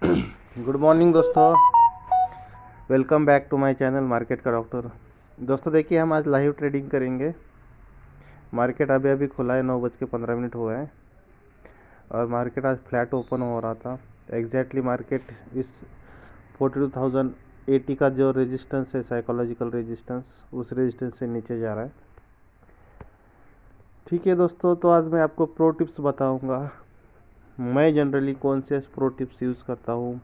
Good morning दोस्तों, welcome back to my channel market का doctor. दोस्तों देखिए, हम आज लाइव ट्रेडिंग करेंगे। मार्केट अभी अभी खुला है, 9:15 हुए हैं और मार्केट आज फ्लैट ओपन हो रहा था। एग्जैक्टली मार्केट इस 42,080 का जो रेजिस्टेंस है, साइकोलॉजिकल रेजिस्टेंस, उस रेजिस्टेंस से नीचे जा रहा है। ठीक है दोस्तों, तो आज मैं आपको प्रो टिप्स बताऊंगा। मैं जनरली कौन से प्रो टिप्स यूज़ करता हूँ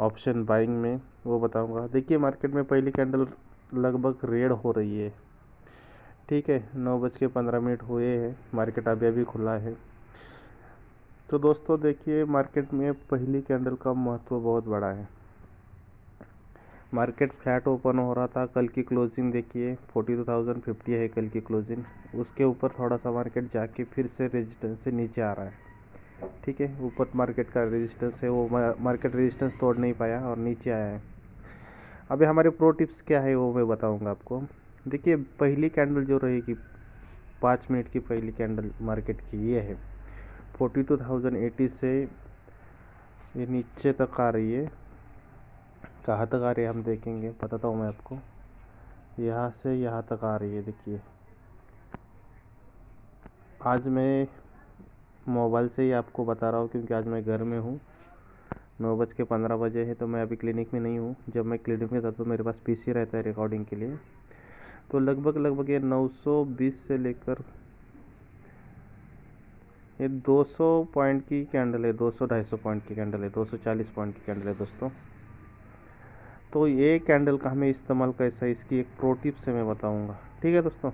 ऑप्शन बाइंग में, वो बताऊंगा। देखिए, मार्केट में पहली कैंडल लगभग रेड हो रही है। ठीक है, 9:15 हुए हैं, मार्केट अभी अभी खुला है। तो दोस्तों देखिए, मार्केट में पहली कैंडल का महत्व बहुत बड़ा है। मार्केट फ्लैट ओपन हो रहा था। कल की क्लोजिंग देखिए 42,050 है कल की क्लोजिंग। उसके ऊपर थोड़ा सा मार्केट जाके फिर से रेजिस्टेंस से नीचे आ रहा है। ठीक है, ऊपर मार्केट का रेजिस्टेंस है, वो मार्केट रेजिस्टेंस तोड़ नहीं पाया और नीचे आया है। अभी हमारे प्रो टिप्स क्या है वो मैं बताऊंगा आपको। देखिए, पहली कैंडल जो रहेगी 5 मिनट की पहली कैंडल मार्केट की, ये है 42,080 से ये नीचे तक आ रही है। कहाँ तक आ रही है हम देखेंगे, बताता हूँ मैं आपको। यहाँ से यहाँ तक आ रही है। देखिए, आज मैं मोबाइल से ही आपको बता रहा हूँ क्योंकि आज मैं घर में हूँ। 9:15 है, तो मैं अभी क्लिनिक में नहीं हूँ। जब मैं क्लिनिक में था तो मेरे पास पीसी रहता है रिकॉर्डिंग के लिए। तो लगभग ये 920 से लेकर ये 200 पॉइंट की कैंडल है, 200-250 पॉइंट की कैंडल है, 240 पॉइंट की कैंडल है दोस्तों। तो ये कैंडल का हमें इस्तेमाल कैसा है, इसकी एक प्रो टिप से मैं बताऊंगा। ठीक है दोस्तों,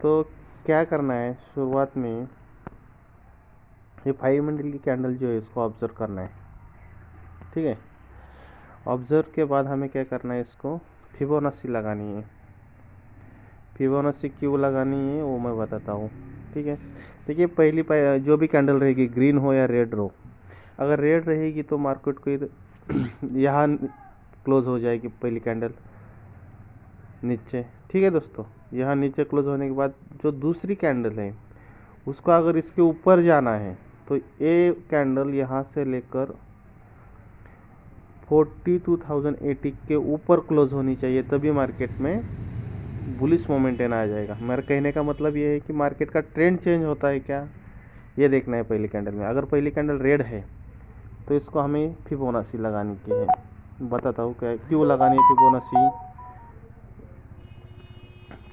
तो क्या करना है, शुरुआत में ये 5 मिनट की कैंडल जो है इसको ऑब्जर्व करना है। ठीक है, ऑब्जर्व के बाद हमें क्या करना है, इसको फिबोनाची लगानी है। फिबोनाची क्यों लगानी है वो मैं बताता हूँ। ठीक है, देखिए पहली जो भी कैंडल रहेगी, ग्रीन हो या रेड हो, अगर रेड रहेगी तो मार्केट को यहाँ क्लोज हो जाएगी पहली कैंडल नीचे। ठीक है दोस्तों, यहाँ नीचे क्लोज होने के बाद जो दूसरी कैंडल है उसको अगर इसके ऊपर जाना है तो ये कैंडल यहाँ से लेकर 42,080 के ऊपर क्लोज होनी चाहिए, तभी मार्केट में बुलिश मोमेंटम आ जाएगा। मेरा कहने का मतलब ये है कि मार्केट का ट्रेंड चेंज होता है क्या, ये देखना है पहली कैंडल में। अगर पहली कैंडल रेड है तो इसको हमें फिबोनाची लगानी की है। बताता हूँ क्या क्यों लगानी है फिबोनाची।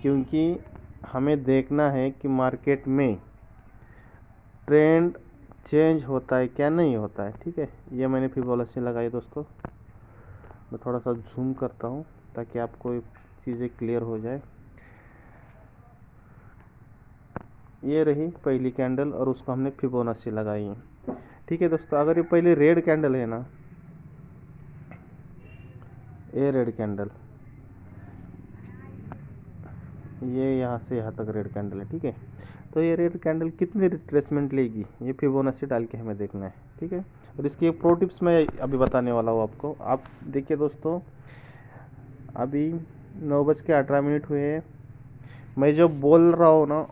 क्योंकि हमें देखना है कि मार्केट में ट्रेंड चेंज होता है क्या, नहीं होता है। ठीक है, ये मैंने फिबोनाची लगाई दोस्तों। मैं थोड़ा सा जूम करता हूँ ताकि आपको चीज़ें क्लियर हो जाए। ये रही पहली कैंडल और उसको हमने फिबोनाची लगाई है। ठीक है दोस्तों, अगर ये पहले रेड कैंडल है ना, ये रेड कैंडल, ये यहाँ से यहाँ तक रेड कैंडल है। ठीक है, तो ये रेड कैंडल कितनी रिट्रेसमेंट लेगी, ये फिबोनाची डाल के हमें देखना है। ठीक है, और इसकी एक प्रो टिप्स मैं अभी बताने वाला हूँ आपको। आप देखिए दोस्तों, अभी 9:18 हुए हैं। मैं जो बोल रहा हूँ ना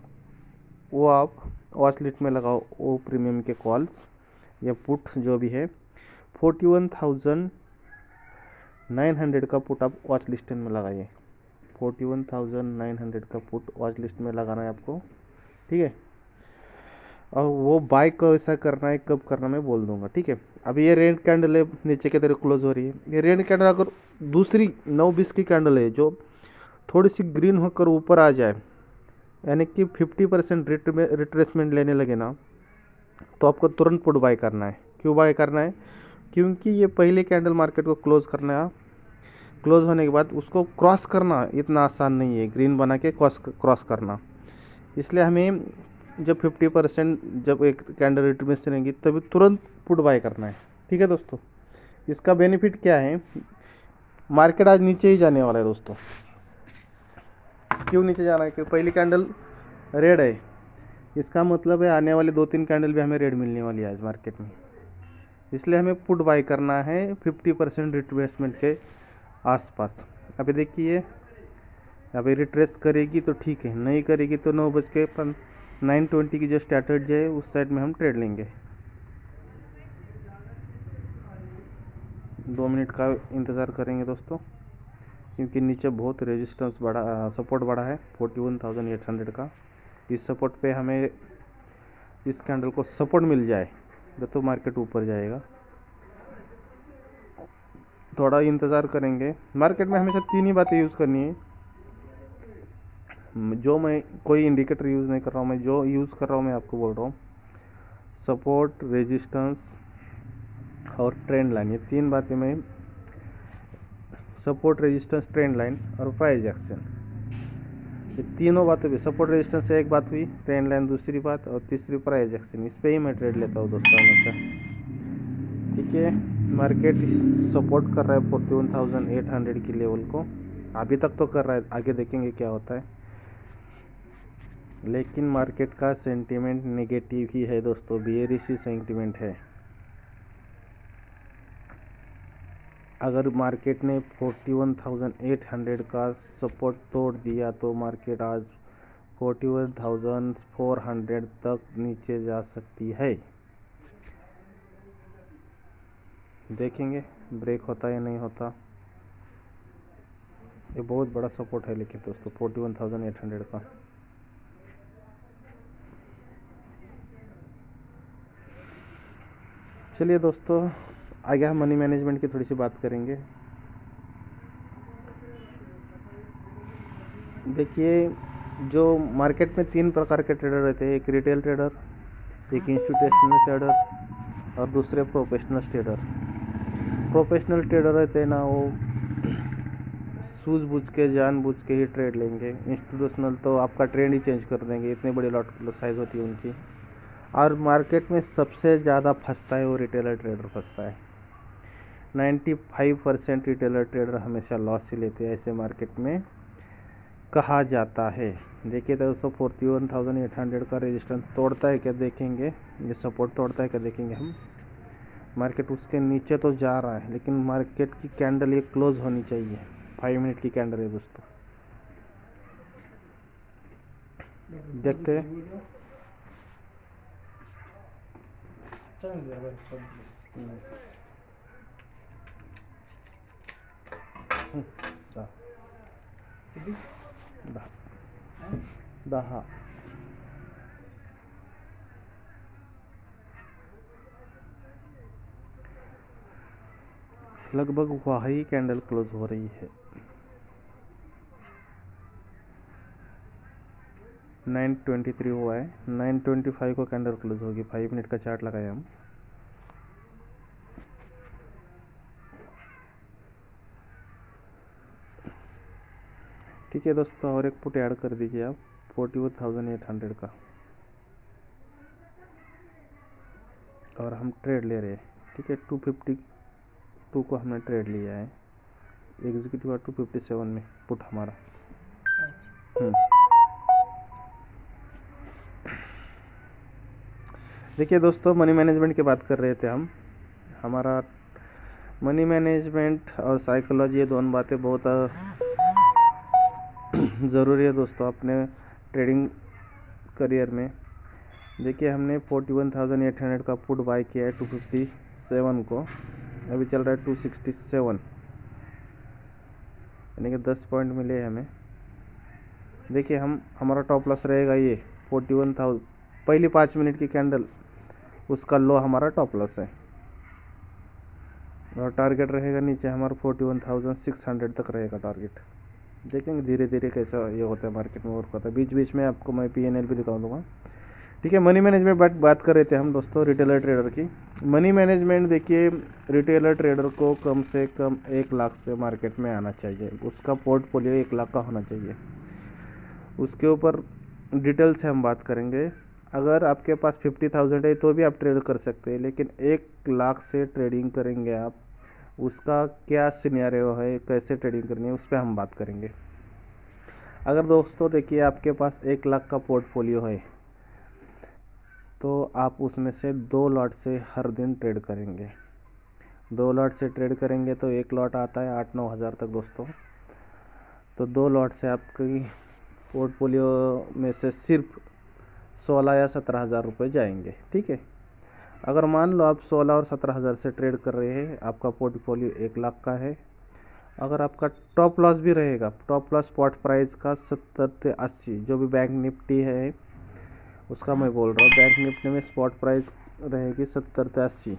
वो आप वॉच लिस्ट में लगाओ। वो प्रीमियम के कॉल्स या पुट जो भी है, 41,900 का पुट आप वॉच लिस्ट में लगाइए। 41,900 का पुट वॉच लिस्ट में लगाना है आपको। ठीक है, और वो बाय कैसा करना है, कब करना मैं बोल दूंगा। ठीक है, अभी ये रेड कैंडल है, नीचे की तरफ क्लोज हो रही है। ये रेड कैंडल अगर दूसरी 9:20 की कैंडल है जो थोड़ी सी ग्रीन होकर ऊपर आ जाए, यानी कि 50% रिट्रेसमेंट लेने लगे ना, तो आपको तुरंत पुट बाय करना है। क्यों बाय करना है, क्योंकि ये पहले कैंडल मार्केट को क्लोज करना है। क्लोज होने के बाद उसको क्रॉस करना इतना आसान नहीं है, ग्रीन बना के क्रॉस करना। इसलिए हमें जब 50% जब एक कैंडल रिट्रेसमेंट रहेगी तभी तुरंत पुट बाय करना है। ठीक है दोस्तों, इसका बेनिफिट क्या है, मार्केट आज नीचे ही जाने वाला है दोस्तों। क्यों नीचे जाना है, क्योंकि पहली कैंडल रेड है, इसका मतलब है आने वाले 2-3 कैंडल भी हमें रेड मिलने वाली है आज मार्केट में। इसलिए हमें पुट बाय करना है 50% रिट्रेसमेंट के आसपास। अभी देखिए, अभी रिट्रेस करेगी तो ठीक है, नहीं करेगी तो 9:20 की जो स्ट्रैटेजी है उस साइड में हम ट्रेड लेंगे। 2 मिनट का इंतज़ार करेंगे दोस्तों, क्योंकि नीचे बहुत रेजिस्टेंस बढ़ा, सपोर्ट बढ़ा है 41,800 का। इस सपोर्ट पे हमें, इस कैंडल को सपोर्ट मिल जाए तो मार्केट ऊपर जाएगा। थोड़ा इंतज़ार करेंगे। मार्केट में हमेशा 3 ही बातें यूज़ करनी है। जो मैं कोई इंडिकेटर यूज़ नहीं कर रहा हूँ, मैं जो यूज़ कर रहा हूँ मैं आपको बोल रहा हूँ। सपोर्ट, रेजिस्टेंस और ट्रेंड लाइन, ये 3 बातें मैं, सपोर्ट, रेजिस्टेंस, ट्रेंड लाइन और प्राइस एक्शन, ये तीनों बातें भी, सपोर्ट रेजिस्टेंस से एक बात हुई, ट्रेंड लाइन दूसरी बात और तीसरी प्राइस एक्शन, इस पे ही मैं ट्रेड लेता हूँ दोस्तों हमेशा। ठीक है, मार्केट सपोर्ट कर रहा है 41,800 की लेवल को, अभी तक तो कर रहा है, आगे देखेंगे क्या होता है। लेकिन मार्केट का सेंटीमेंट नेगेटिव ही है दोस्तों, बेयरिश सेंटीमेंट है। अगर मार्केट ने 41,800 का सपोर्ट तोड़ दिया तो मार्केट आज 41,400 तक नीचे जा सकती है। देखेंगे ब्रेक होता है या नहीं होता। ये बहुत बड़ा सपोर्ट है लेकिन दोस्तों 41,800 का। चलिए दोस्तों, आगे हम मनी मैनेजमेंट की थोड़ी सी बात करेंगे। देखिए, जो मार्केट में 3 प्रकार के ट्रेडर रहते हैं, एक रिटेल ट्रेडर, एक इंस्टीट्यूशनल ट्रेडर और दूसरे प्रोफेशनल ट्रेडर। प्रोफेशनल ट्रेडर रहते हैं ना, वो सूझबूझ के, जानबूझ के ही ट्रेड लेंगे। इंस्टीट्यूशनल तो आपका ट्रेंड ही चेंज कर देंगे, इतनी बड़ी लॉट साइज होती है उनकी। और मार्केट में सबसे ज़्यादा फंसता है वो रिटेलर ट्रेडर फंसता है। 95% रिटेलर ट्रेडर हमेशा लॉस ही लेते हैं, ऐसे मार्केट में कहा जाता है। देखिए दोस्तों, 41,800 का रेजिस्टेंस तोड़ता है क्या देखेंगे, ये सपोर्ट तोड़ता है क्या देखेंगे हम। मार्केट उसके नीचे तो जा रहा है, लेकिन मार्केट की कैंडल ये क्लोज होनी चाहिए। 5 मिनट की कैंडल है दोस्तों, देखते हैं। दहा लगभग वही कैंडल क्लोज हो रही है। 923 हुआ है, 925 को कैंडल क्लोज होगी। 5 मिनट का चार्ट लगाए हम। ठीक है दोस्तों, और एक पुट ऐड कर दीजिए आप 41,800 का, और हम ट्रेड ले रहे हैं। ठीक है, 252 को हमने ट्रेड लिया है, एग्जीक्यूटिव और 257 में पुट हमारा। देखिए दोस्तों, मनी मैनेजमेंट की बात कर रहे थे हम। हमारा मनी मैनेजमेंट और साइकोलॉजी, ये दोनों बातें बहुत ज़रूरी है दोस्तों अपने ट्रेडिंग करियर में। देखिए, हमने 41,800 का पुट बाय किया है 257 को, अभी चल रहा है 267, यानी कि 10 पॉइंट मिले हमें। देखिए, हमारा टॉप लॉस रहेगा ये 41,000, पहली 5 मिनट की कैंडल, उसका लो हमारा टॉप लॉस है। और टारगेट रहेगा नीचे हमारा 41,600 तक रहेगा टारगेट। देखेंगे धीरे धीरे कैसा ये होता है मार्केट में वर्क होता है। बीच बीच में आपको मैं PNL भी दिखा दूंगा। ठीक है, मनी मैनेजमेंट बात कर रहे थे हम दोस्तों रिटेलर ट्रेडर की। मनी मैनेजमेंट, देखिए रिटेलर ट्रेडर को कम से कम 1 लाख से मार्केट में आना चाहिए, उसका पोर्टफोलियो 1 लाख का होना चाहिए। उसके ऊपर डिटेल से हम बात करेंगे। अगर आपके पास 50,000 है तो भी आप ट्रेड कर सकते हैं, लेकिन 1 लाख से ट्रेडिंग करेंगे आप, उसका क्या सिनेरियो है, कैसे ट्रेडिंग करनी है, उस पर हम बात करेंगे। अगर दोस्तों देखिए, आपके पास 1 लाख का पोर्टफोलियो है तो आप उसमें से 2 लॉट से हर दिन ट्रेड करेंगे। 2 लॉट से ट्रेड करेंगे तो 1 लॉट आता है 8-9 हज़ार तक दोस्तों। तो 2 लॉट से आपकी पोर्टफोलियो में से सिर्फ 16 या 17 हज़ार रुपये जाएंगे। ठीक है, अगर मान लो आप 16 और 17 हज़ार से ट्रेड कर रहे हैं, आपका पोर्टफोलियो 1 लाख का है, अगर आपका टॉप लॉस भी रहेगा, टॉप लॉस स्पॉट प्राइस का 70 से 80, जो भी बैंक निफ्टी है उसका मैं बोल रहा हूँ, बैंक निफ्टी में स्पॉट प्राइस रहेगी 70 से 80,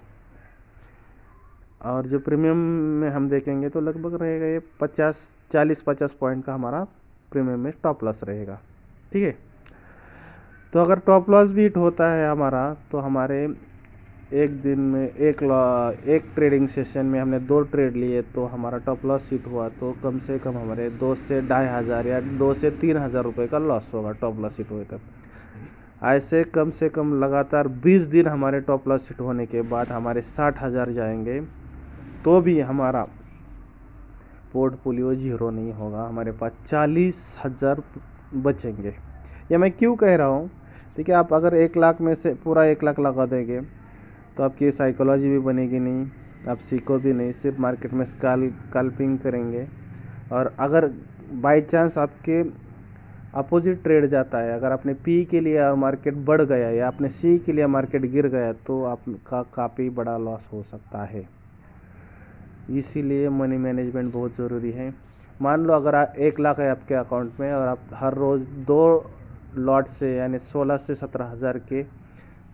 और जो प्रीमियम में हम देखेंगे तो लगभग रहेगा ये 40-50 पॉइंट का हमारा प्रीमियम में टॉप लॉस रहेगा। ठीक है, तो अगर टॉप लॉस भी हिट होता है हमारा, तो हमारे एक दिन में एक ट्रेडिंग सेशन में हमने 2 ट्रेड लिए, तो हमारा टॉप लॉस हिट हुआ तो कम से कम हमारे 2 से 2,500 या 2 से 3,000 रुपये का लॉस होगा टॉप लॉस हिट हुए तब। ऐसे कम से कम लगातार 20 दिन हमारे टॉप लॉस हिट होने के बाद हमारे 60,000 जाएंगे, तो भी हमारा पोर्टफोलियो जीरो नहीं होगा, हमारे पास 40,000 बचेंगे। ये मैं क्यों कह रहा हूँ, देखिए आप अगर 1 लाख में से पूरा 1 लाख लगा देंगे तो आपकी साइकोलॉजी भी बनेगी नहीं, आप सीखो भी नहीं, सिर्फ मार्केट में स्कैल्पिंग करेंगे। और अगर बाई चांस आपके अपोजिट ट्रेड जाता है, अगर आपने पी के लिए और मार्केट बढ़ गया या आपने सी के लिए मार्केट गिर गया, तो आपका काफ़ी बड़ा लॉस हो सकता है। इसीलिए मनी मैनेजमेंट बहुत ज़रूरी है। मान लो अगर 1 लाख है आपके अकाउंट में और आप हर रोज़ 2 लॉट से यानी 16 से 17 हज़ार के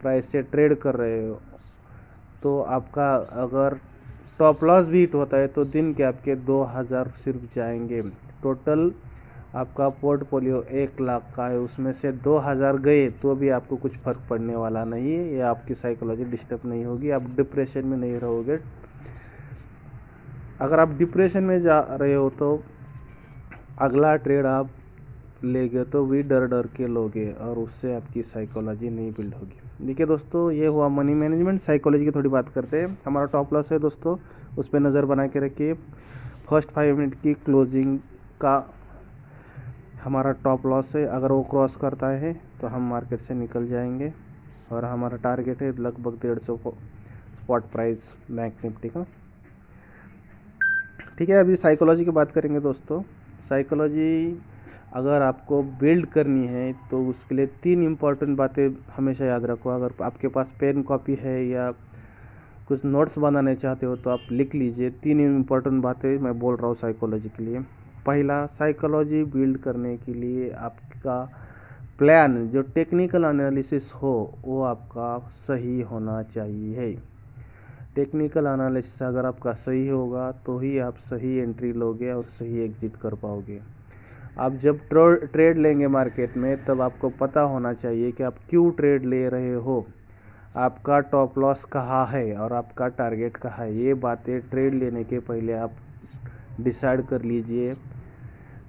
प्राइस से ट्रेड कर रहे हो, तो आपका अगर टॉप लॉस भी हिट होता है तो दिन के आपके 2,000 सिर्फ जाएंगे। टोटल आपका पोर्टफोलियो 1 लाख का है, उसमें से 2,000 गए तो भी आपको कुछ फ़र्क पड़ने वाला नहीं है, या आपकी साइकोलॉजी डिस्टर्ब नहीं होगी, आप डिप्रेशन में नहीं रहोगे। अगर आप डिप्रेशन में जा रहे हो तो अगला ट्रेड आप लेगे तो भी डर डर के लोगे और उससे आपकी साइकोलॉजी नहीं बिल्ड होगी। देखिए दोस्तों, ये हुआ मनी मैनेजमेंट। साइकोलॉजी की थोड़ी बात करते हैं। हमारा टॉप लॉस है दोस्तों, उस पर नज़र बना के रखिए। फर्स्ट 5 मिनट की क्लोजिंग का हमारा टॉप लॉस है, अगर वो क्रॉस करता है तो हम मार्केट से निकल जाएंगे, और हमारा टारगेट है लगभग 150 स्पॉट प्राइस बैंक निफ्टी का। ठीक है, अभी साइकोलॉजी की बात करेंगे दोस्तों। साइकोलॉजी अगर आपको बिल्ड करनी है तो उसके लिए 3 इम्पॉर्टेंट बातें हमेशा याद रखो। अगर आपके पास पेन कॉपी है या कुछ नोट्स बनाने चाहते हो तो आप लिख लीजिए। 3 इम्पॉर्टेंट बातें मैं बोल रहा हूँ साइकोलॉजी के लिए। पहला, साइकोलॉजी बिल्ड करने के लिए आपका प्लान, जो टेक्निकल एनालिसिस हो, वो आपका सही होना चाहिए। टेक्निकल एनालिसिस अगर आपका सही होगा तो ही आप सही एंट्री लोगे और सही एग्जिट कर पाओगे। आप जब ट्रेड लेंगे मार्केट में, तब आपको पता होना चाहिए कि आप क्यों ट्रेड ले रहे हो, आपका टॉप लॉस कहाँ है और आपका टारगेट कहाँ है। ये बातें ट्रेड लेने के पहले आप डिसाइड कर लीजिए,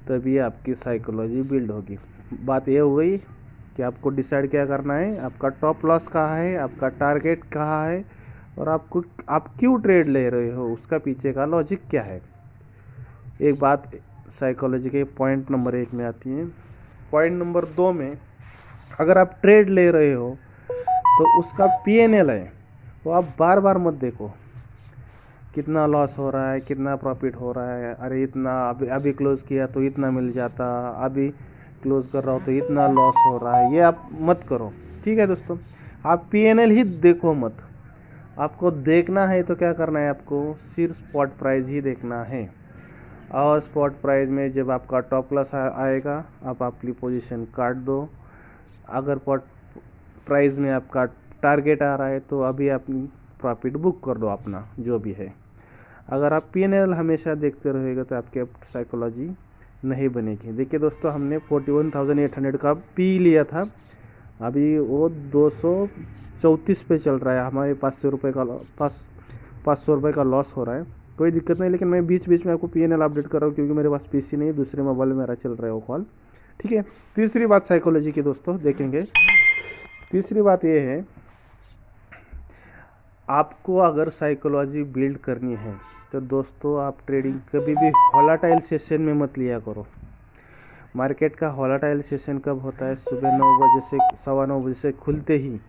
तभी आपकी साइकोलॉजी बिल्ड होगी। बात ये हुई कि आपको डिसाइड क्या करना है, आपका टॉप लॉस कहाँ है, आपका टारगेट कहाँ है, और आप क्यों ट्रेड ले रहे हो, उसका पीछे का लॉजिक क्या है। एक बात साइकोलॉजी के पॉइंट नंबर 1 में आती है। पॉइंट नंबर 2 में, अगर आप ट्रेड ले रहे हो तो उसका पीएनएल है वो आप बार बार मत देखो, कितना लॉस हो रहा है, कितना प्रॉफिट हो रहा है, अरे इतना अभी क्लोज किया तो इतना मिल जाता, अभी क्लोज कर रहा हो तो इतना लॉस हो रहा है, ये आप मत करो। ठीक है दोस्तों, आप पीएनएल ही देखो मत। आपको देखना है तो क्या करना है, आपको सिर्फ स्पॉट प्राइस ही देखना है, और स्पॉट प्राइस में जब आपका टॉप लॉस आएगा आप अपनी पोजीशन काट दो। अगर प्राइस में आपका टारगेट आ रहा है तो अभी अपनी प्रॉफिट बुक कर दो अपना जो भी है। अगर आप पीएनएल हमेशा देखते रहेगा तो आपके साइकोलॉजी नहीं बनेगी। देखिए दोस्तों, हमने 41,800 का पी लिया था, अभी वो 234 पे चल रहा है, हमारे 500 रुपये का लॉस हो रहा है। कोई दिक्कत नहीं, लेकिन मैं बीच बीच में आपको पीएनएल अपडेट कर रहा हूँ क्योंकि मेरे पास पीसी नहीं, दूसरे मोबाइल में मेरा चल रहा है वो कॉल। ठीक है, तीसरी बात साइकोलॉजी की दोस्तों देखेंगे। तीसरी बात ये है, आपको अगर साइकोलॉजी बिल्ड करनी है तो दोस्तों आप ट्रेडिंग कभी भी वोलेटाइल सेशन में मत लिया करो। मार्केट का वोलेटाइल सेशन कब होता है, सुबह 9 बजे से 9:15 बजे से खुलते ही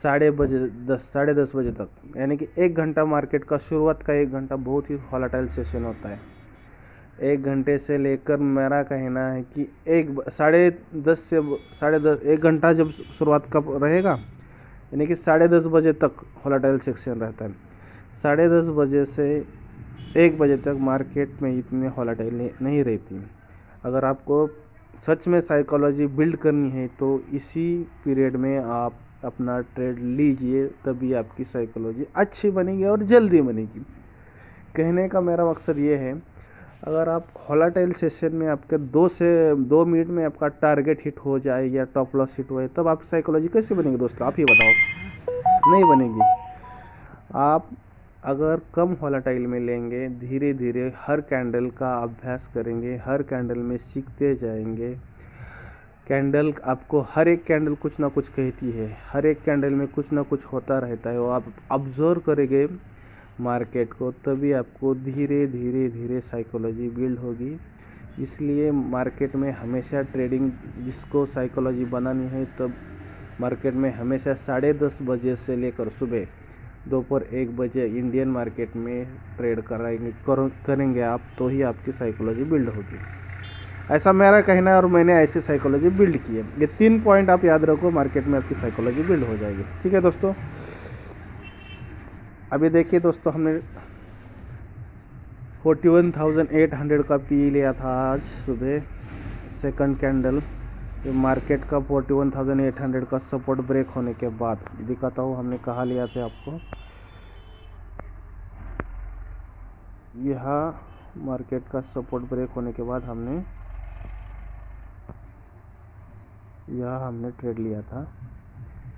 10:30 बजे तक, यानी कि 1 घंटा मार्केट का शुरुआत का 1 घंटा बहुत ही वोलेटाइल सेशन होता है। 1 घंटे से लेकर मेरा कहना है कि 10:30 से 10:30 1 घंटा जब शुरुआत कब रहेगा, यानी कि 10:30 बजे तक वोलेटाइल सेक्शन रहता है। 10:30 बजे से 1 बजे तक मार्केट में इतने वोलेटाइल नहीं रहती। अगर आपको सच में साइकोलॉजी बिल्ड करनी है तो इसी पीरियड में आप अपना ट्रेड लीजिए, तभी आपकी साइकोलॉजी अच्छी बनेगी और जल्दी बनेगी। कहने का मेरा मकसद ये है, अगर आप वोलेटाइल सेशन में आपके 2 मिनट में आपका टारगेट हिट हो जाए या टॉप लॉस हिट हो, तब आपकी साइकोलॉजी कैसे बनेगी दोस्तों, आप ही बताओ। नहीं बनेगी। आप अगर कम वोलेटाइल में लेंगे, धीरे धीरे हर कैंडल का अभ्यास करेंगे, हर कैंडल में सीखते जाएंगे। कैंडल आपको हर एक कैंडल कुछ ना कुछ कहती है, हर एक कैंडल में कुछ ना कुछ होता रहता है। वो आप ऑब्जर्व करेंगे मार्केट को, तभी आपको धीरे धीरे धीरे साइकोलॉजी बिल्ड होगी। इसलिए मार्केट में हमेशा ट्रेडिंग, जिसको साइकोलॉजी बनानी है, तब मार्केट में हमेशा 10:30 बजे से लेकर सुबह दोपहर 1 बजे इंडियन मार्केट में ट्रेड करेंगे आप, तो ही आपकी साइकोलॉजी बिल्ड होगी। ऐसा मेरा कहना है और मैंने ऐसी साइकोलॉजी बिल्ड की है। ये 3 पॉइंट आप याद रखो, मार्केट में आपकी साइकोलॉजी बिल्ड हो जाएगी। ठीक है दोस्तों, अभी देखिए दोस्तों, हमने 41,800 का पी लिया था आज सुबह, सेकंड कैंडल। ये मार्केट का 41,800 का सपोर्ट ब्रेक होने के बाद दिखाता हूँ हमने कहाँ लिया था आपको। यह मार्केट का सपोर्ट ब्रेक होने के बाद हमने ट्रेड लिया था।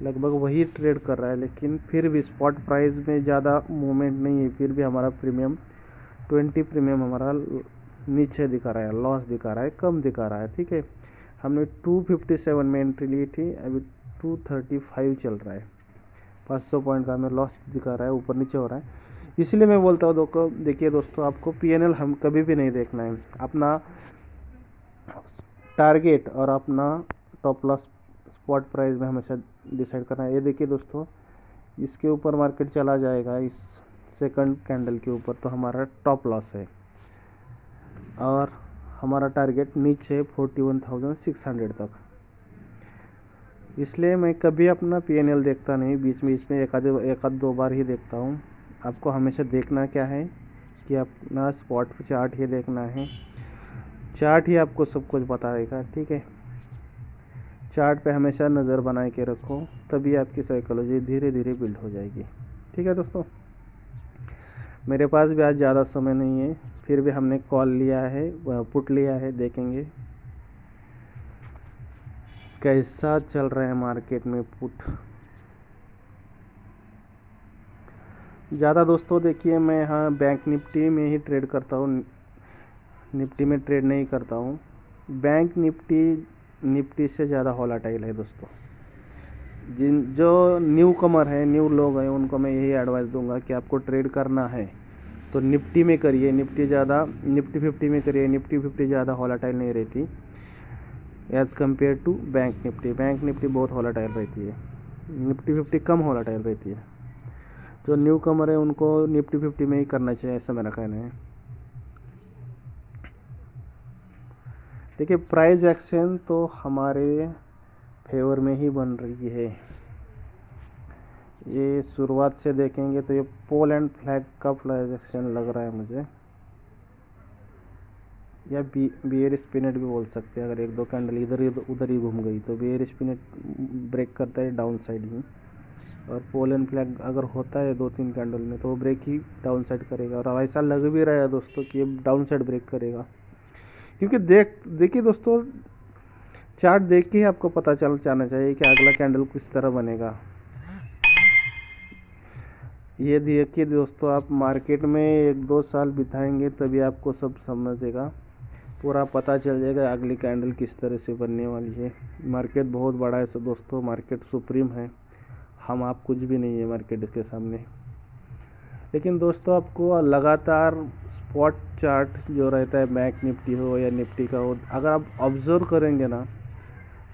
लगभग वही ट्रेड कर रहा है, लेकिन फिर भी स्पॉट प्राइस में ज़्यादा मूवमेंट नहीं है। फिर भी हमारा प्रीमियम 20 प्रीमियम हमारा नीचे दिखा रहा है, लॉस दिखा रहा है, कम दिखा रहा है। ठीक है, हमने 257 में एंट्री ली थी, अभी 235 चल रहा है। 500 पॉइंट का हमें लॉस दिखा रहा है, ऊपर नीचे हो रहा है। इसलिए मैं बोलता हूँ देखिए दोस्तों, आपको PNL हम कभी भी नहीं देखना है, अपना टारगेट और अपना टॉप लॉस स्पॉट प्राइस में हमेशा डिसाइड करना है। ये देखिए दोस्तों, इसके ऊपर मार्केट चला जाएगा, इस सेकंड कैंडल के ऊपर, तो हमारा टॉप लॉस है और हमारा टारगेट नीचे 41,600 तक। इसलिए मैं कभी अपना PNL देखता नहीं, बीच में एक आध 2 बार ही देखता हूँ। आपको हमेशा देखना क्या है कि अपना स्पॉट चार्ट ही देखना है, चार्ट ही आपको सब कुछ बताएगा। ठीक है, चार्ट पे हमेशा नज़र बना के रखो, तभी आपकी साइकोलॉजी धीरे धीरे बिल्ड हो जाएगी। ठीक है दोस्तों, मेरे पास भी आज ज़्यादा समय नहीं है, फिर भी हमने कॉल लिया है, पुट लिया है। देखेंगे कैसा चल रहा है मार्केट में पुट। ज़्यादा दोस्तों देखिए, मैं यहाँ बैंक निफ्टी में ही ट्रेड करता हूँ, निफ्टी में ट्रेड नहीं करता हूँ। बैंक निफ्टी से ज़्यादा वोलेटाइल है दोस्तों। जो न्यू कमर है, न्यू लोग हैं, उनको मैं यही एडवाइस दूंगा कि आपको ट्रेड करना है तो निफ्टी में करिए, निफ्टी 50 में करिए। निफ्टी 50 ज़्यादा वोलेटाइल नहीं रहती as compare to bank Nifty. Bank Nifty बहुत वोलेटाइल रहती है, निफ्टी 50 कम वोलेटाइल रहती है। जो न्यू कमर है उनको निफ्टी 50 में ही करना चाहिए, ऐसा मेरा कहना है। देखिए, प्राइस एक्शन तो हमारे फेवर में ही बन रही है। ये शुरुआत से देखेंगे तो ये पोल एंड फ्लैग का प्राइस एक्शन लग रहा है मुझे, या बियर स्पिनेट भी बोल सकते हैं। अगर 1-2 कैंडल इधर उधर ही घूम गई तो बियर स्पिनेट ब्रेक करता है डाउन साइड ही, और पोल एंड फ्लैग अगर होता है 2-3 कैंडल में तो वो ब्रेक ही डाउन साइड करेगा। और ऐसा लग भी रहा है दोस्तों कि ये डाउन साइड ब्रेक करेगा, क्योंकि देखिए दोस्तों, चार्ट देख के ही आपको पता चल जाना चाहिए कि अगला कैंडल किस तरह बनेगा। ये देखिए दोस्तों, आप मार्केट में 1-2 साल बिताएंगे तभी आपको सब समझेगा, पूरा पता चल जाएगा अगली कैंडल किस तरह से बनने वाली है। मार्केट बहुत बड़ा है दोस्तों, मार्केट सुप्रीम है, हम आप कुछ भी नहीं है मार्केट के सामने। लेकिन दोस्तों, आपको लगातार स्पॉट चार्ट जो रहता है, बैंक निफ्टी हो या निफ्टी का हो, अगर आप ऑब्जर्व करेंगे ना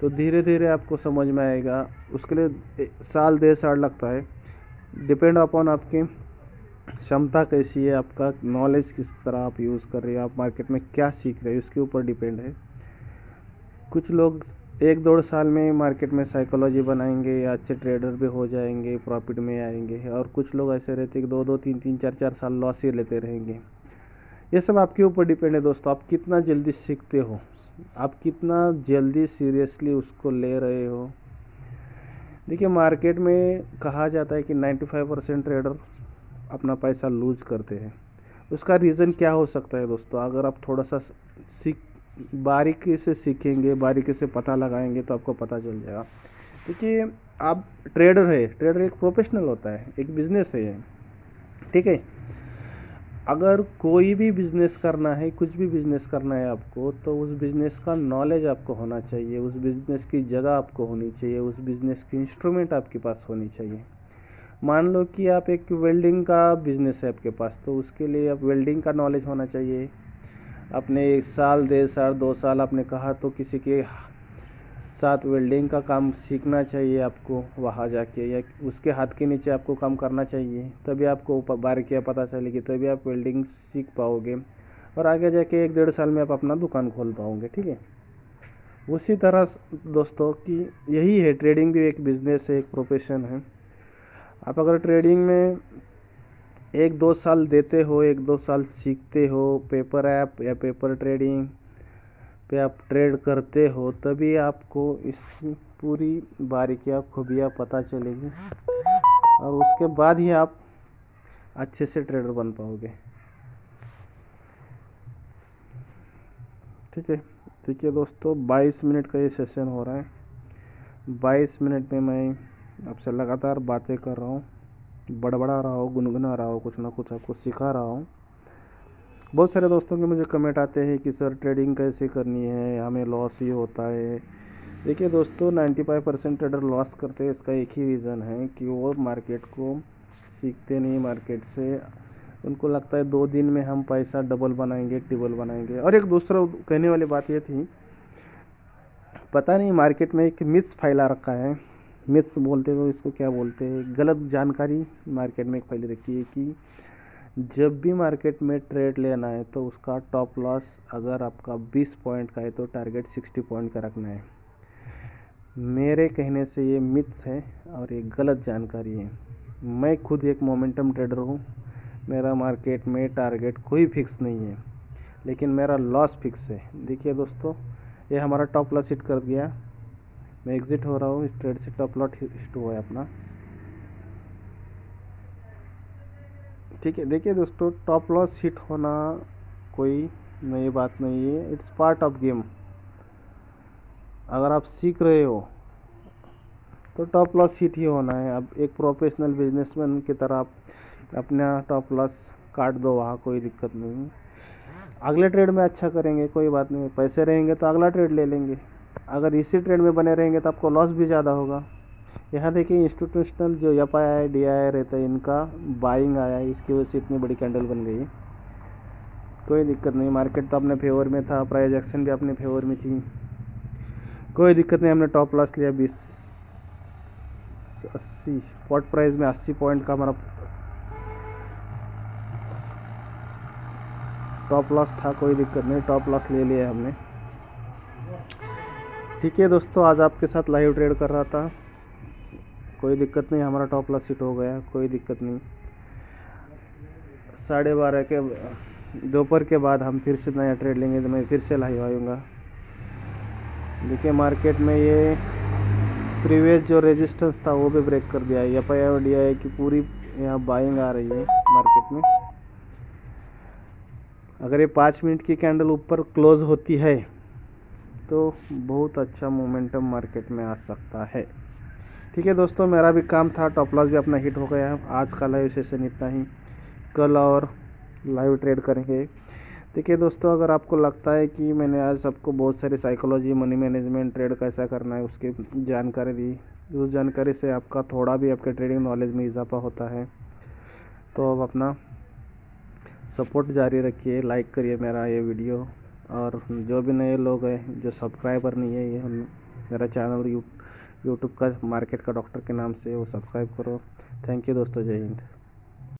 तो धीरे धीरे आपको समझ में आएगा। उसके लिए साल 1.5 साल लगता है, डिपेंड अपॉन आपकी क्षमता कैसी है, आपका नॉलेज किस तरह आप यूज़ कर रहे हो, आप मार्केट में क्या सीख रहे हो, उसके ऊपर डिपेंड है। कुछ लोग एक 1.5 साल में मार्केट में साइकोलॉजी बनाएंगे या अच्छे ट्रेडर भी हो जाएंगे, प्रॉफिट में आएंगे। और कुछ लोग ऐसे रहते हैं कि 2-2, 3-3, 4-4 साल लॉस ही लेते रहेंगे। ये सब आपके ऊपर डिपेंड है दोस्तों, आप कितना जल्दी सीखते हो, आप कितना जल्दी सीरियसली उसको ले रहे हो। देखिए मार्केट में कहा जाता है कि 95% ट्रेडर अपना पैसा लूज करते हैं। उसका रीज़न क्या हो सकता है दोस्तों? अगर आप थोड़ा सा बारीकी से सीखेंगे, बारीकी से पता लगाएंगे तो आपको पता चल जाएगा। देखिए आप ट्रेडर है, ट्रेडर एक प्रोफेशनल होता है, एक बिजनेस है ये, ठीक है। अगर कोई भी बिजनेस करना है, कुछ भी बिजनेस करना है आपको, तो उस बिजनेस का नॉलेज आपको होना चाहिए, उस बिजनेस की जगह आपको होनी चाहिए, उस बिजनेस की इंस्ट्रूमेंट आपके पास होनी चाहिए। मान लो कि आप एक वेल्डिंग का बिजनेस है आपके पास, तो उसके लिए आप वेल्डिंग का नॉलेज होना चाहिए। अपने 1 साल, 1.5 साल, 2 साल आपने कहा तो किसी के साथ वेल्डिंग का काम सीखना चाहिए आपको वहाँ जाके, या उसके हाथ के नीचे आपको काम करना चाहिए, तभी आपको बारीकियाँ पता चलेगी, तभी आप वेल्डिंग सीख पाओगे और आगे जाके 1-1.5 साल में आप अपना दुकान खोल पाओगे, ठीक है। उसी तरह दोस्तों कि यही है, ट्रेडिंग भी एक बिजनेस है, एक प्रोफेशन है। आप अगर ट्रेडिंग में 1-2 साल देते हो, 1-2 साल सीखते हो, पेपर ऐप या पेपर ट्रेडिंग पे आप ट्रेड करते हो, तभी आपको इसकी पूरी बारीकियाँ खूबियाँ पता चलेगी और उसके बाद ही आप अच्छे से ट्रेडर बन पाओगे, ठीक है। देखिए दोस्तों 22 मिनट का ये सेशन हो रहा है। 22 मिनट में मैं आपसे लगातार बातें कर रहा हूँ, बड़बड़ा रहा हूँ, गुनगुना रहा हूँ, कुछ ना कुछ आपको सिखा रहा हूँ। बहुत सारे दोस्तों के मुझे कमेंट आते हैं कि सर ट्रेडिंग कैसे करनी है, हमें लॉस ही होता है। देखिए दोस्तों 95% ट्रेडर लॉस करते हैं, इसका एक ही रीज़न है कि वो मार्केट को सीखते नहीं। मार्केट से उनको लगता है 2 दिन में हम पैसा डबल बनाएंगे, ट्रिपल बनाएंगे। और एक दूसरा कहने वाली बात ये थी, पता नहीं मार्केट में एक मिथ्स फैला रखा है, मिथ्स बोलते तो इसको क्या बोलते हैं, गलत जानकारी मार्केट में फैली रखी है कि जब भी मार्केट में ट्रेड लेना है तो उसका टॉप लॉस अगर आपका 20 पॉइंट का है तो टारगेट 60 पॉइंट का रखना है। मेरे कहने से ये मिथ्स है और ये गलत जानकारी है। मैं खुद एक मोमेंटम ट्रेडर हूँ, मेरा मार्केट में टारगेट कोई फिक्स नहीं है, लेकिन मेरा लॉस फिक्स है। देखिए दोस्तों ये हमारा टॉप लॉस हिट कर दिया, मैं एग्जिट हो रहा हूँ इस ट्रेड से, टॉप लॉस हिट हुआ है अपना, ठीक है। देखिए दोस्तों टॉप लॉस हिट होना कोई नई बात नहीं है, इट्स पार्ट ऑफ गेम। अगर आप सीख रहे हो तो टॉप लॉस हिट ही होना है। अब एक प्रोफेशनल बिजनेसमैन की तरह आप अपना टॉप लॉस काट दो, वहाँ कोई दिक्कत नहीं। अगले ट्रेड में अच्छा करेंगे, कोई बात नहीं, पैसे रहेंगे तो अगला ट्रेड ले लेंगे। अगर इसी ट्रेड में बने रहेंगे तो आपको लॉस भी ज़्यादा होगा। यहाँ देखिए इंस्टीट्यूशनल जो FII DII रहता है, इनका बाइंग आया है, इसकी वजह से इतनी बड़ी कैंडल बन गई। कोई दिक्कत नहीं, मार्केट तो अपने फेवर में था, प्राइस एक्शन भी अपने फेवर में थी, कोई दिक्कत नहीं। हमने टॉप लॉस लिया 20-80, स्पॉट प्राइस में 80 पॉइंट का हमारा टॉप लॉस था, कोई दिक्कत नहीं, टॉप लॉस ले लिया हमने, ठीक है दोस्तों। आज आपके साथ लाइव ट्रेड कर रहा था, कोई दिक्कत नहीं, हमारा टॉप लॉस हिट हो गया, कोई दिक्कत नहीं। 12:30 के दोपहर के बाद हम फिर से नया ट्रेड लेंगे, तो मैं फिर से लाइव आऊँगा। देखिए मार्केट में ये प्रीवियस जो रेजिस्टेंस था वो भी ब्रेक कर दिया है। FII और DII की पूरी यहाँ बाइंग आ रही है मार्केट में। अगर ये 5 मिनट की कैंडल ऊपर क्लोज होती है तो बहुत अच्छा मोमेंटम मार्केट में आ सकता है, ठीक है दोस्तों। मेरा भी काम था, टॉप लॉस भी अपना हिट हो गया। आज का लाइव सेशन इतना ही, कल और लाइव ट्रेड करेंगे। देखिए दोस्तों अगर आपको लगता है कि मैंने आज सबको बहुत सारी साइकोलॉजी, मनी मैनेजमेंट, ट्रेड कैसा करना है उसकी जानकारी दी, उस जानकारी से आपका थोड़ा भी आपके ट्रेडिंग नॉलेज में इजाफा होता है, तो आप अपना सपोर्ट जारी रखिए, लाइक करिए मेरा ये वीडियो। और जो भी नए लोग हैं जो सब्सक्राइबर नहीं है, ये मेरा चैनल यूट्यूब का मार्केट का डॉक्टर के नाम से वो सब्सक्राइब करो। थैंक यू दोस्तों, जय हिंद।